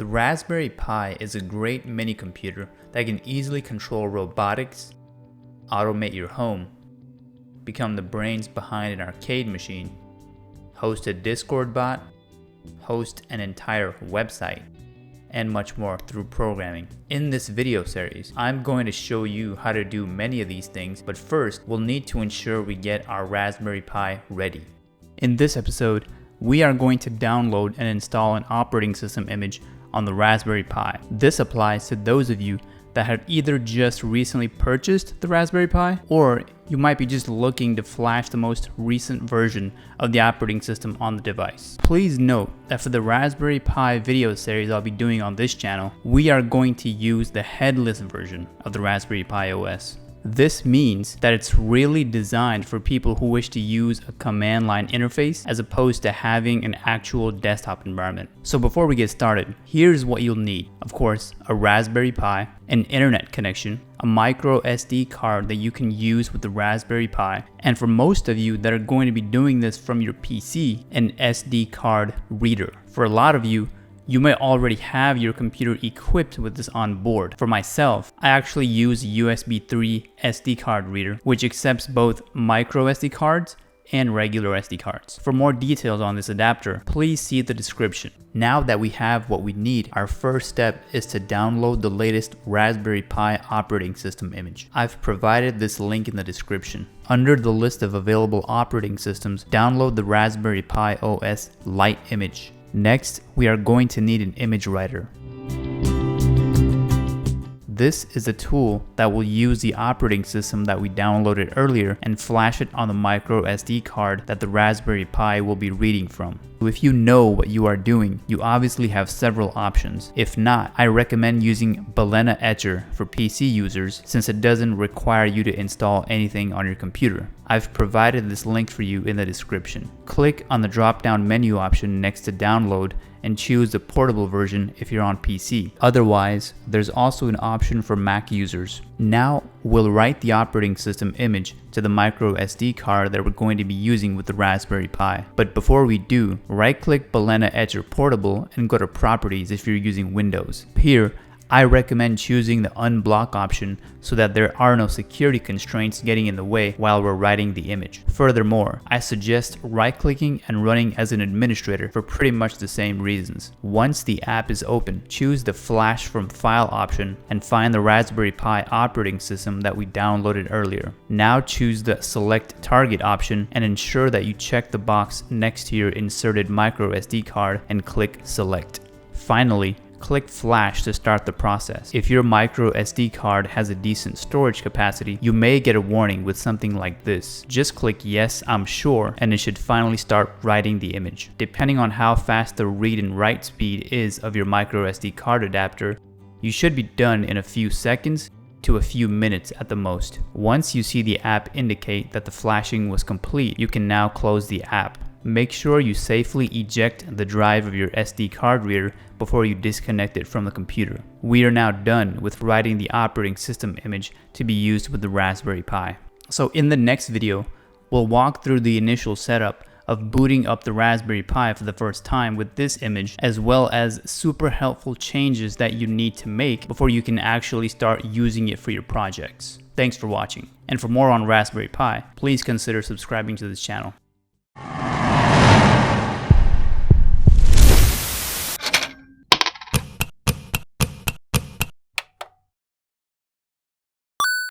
The Raspberry Pi is a great mini computer that can easily control robotics, automate your home, become the brains behind an arcade machine, host a Discord bot, host an entire website, and much more through programming. In this video series, I'm going to show you how to do many of these things, but first we'll need to ensure we get our Raspberry Pi ready. In this episode, we are going to download and install an operating system image on the Raspberry Pi. This applies to those of you that have either just recently purchased the Raspberry Pi, or you might be just looking to flash the most recent version of the operating system on the device. Please note that for the Raspberry Pi video series I'll be doing on this channel, we are going to use the headless version of the Raspberry Pi OS. This means that it's really designed for people who wish to use a command line interface as opposed to having an actual desktop environment. So before we get started, here's what you'll need. Of course, a Raspberry Pi, an internet connection, a micro SD card that you can use with the Raspberry Pi, and for most of you that are going to be doing this from your PC, an SD card reader. For a lot of you, you may already have your computer equipped with this on board. For myself, I actually use a USB 3 SD card reader, which accepts both micro SD cards and regular SD cards. For more details on this adapter, please see the description. Now that we have what we need, our first step is to download the latest Raspberry Pi operating system image. I've provided this link in the description. Under the list of available operating systems, download the Raspberry Pi OS Lite image. Next, we are going to need an image writer. This is a tool that will use the operating system that we downloaded earlier and flash it on the micro SD card that the Raspberry Pi will be reading from. If you know what you are doing, you obviously have several options. If not, I recommend using Balena Etcher for PC users since it doesn't require you to install anything on your computer. I've provided this link for you in the description. Click on the drop-down menu option next to download and choose the portable version if you're on PC. Otherwise, there's also an option for Mac users. Now, we'll write the operating system image to the micro SD card that we're going to be using with the Raspberry Pi. But before we do, right-click Balena Etcher Portable and go to Properties if you're using Windows. Here, I recommend choosing the unblock option so that there are no security constraints getting in the way while we're writing the image. Furthermore, I suggest right-clicking and running as an administrator for pretty much the same reasons. Once the app is open, choose the Flash from File option and find the Raspberry Pi operating system that we downloaded earlier. Now choose the Select Target option and ensure that you check the box next to your inserted micro SD card and click Select. Finally, click Flash to start the process. If your micro SD card has a decent storage capacity, you may get a warning with something like this. Just click Yes, I'm sure, and it should finally start writing the image. Depending on how fast the read and write speed is of your micro SD card adapter, you should be done in a few seconds to a few minutes at the most. Once you see the app indicate that the flashing was complete, you can now close the app. Make sure you safely eject the drive of your SD card reader before you disconnect it from the computer. We are now done with writing the operating system image to be used with the Raspberry Pi. So in the next video, we'll walk through the initial setup of booting up the Raspberry Pi for the first time with this image, as well as super helpful changes that you need to make before you can actually start using it for your projects. Thanks for watching. And for more on Raspberry Pi, please consider subscribing to this channel.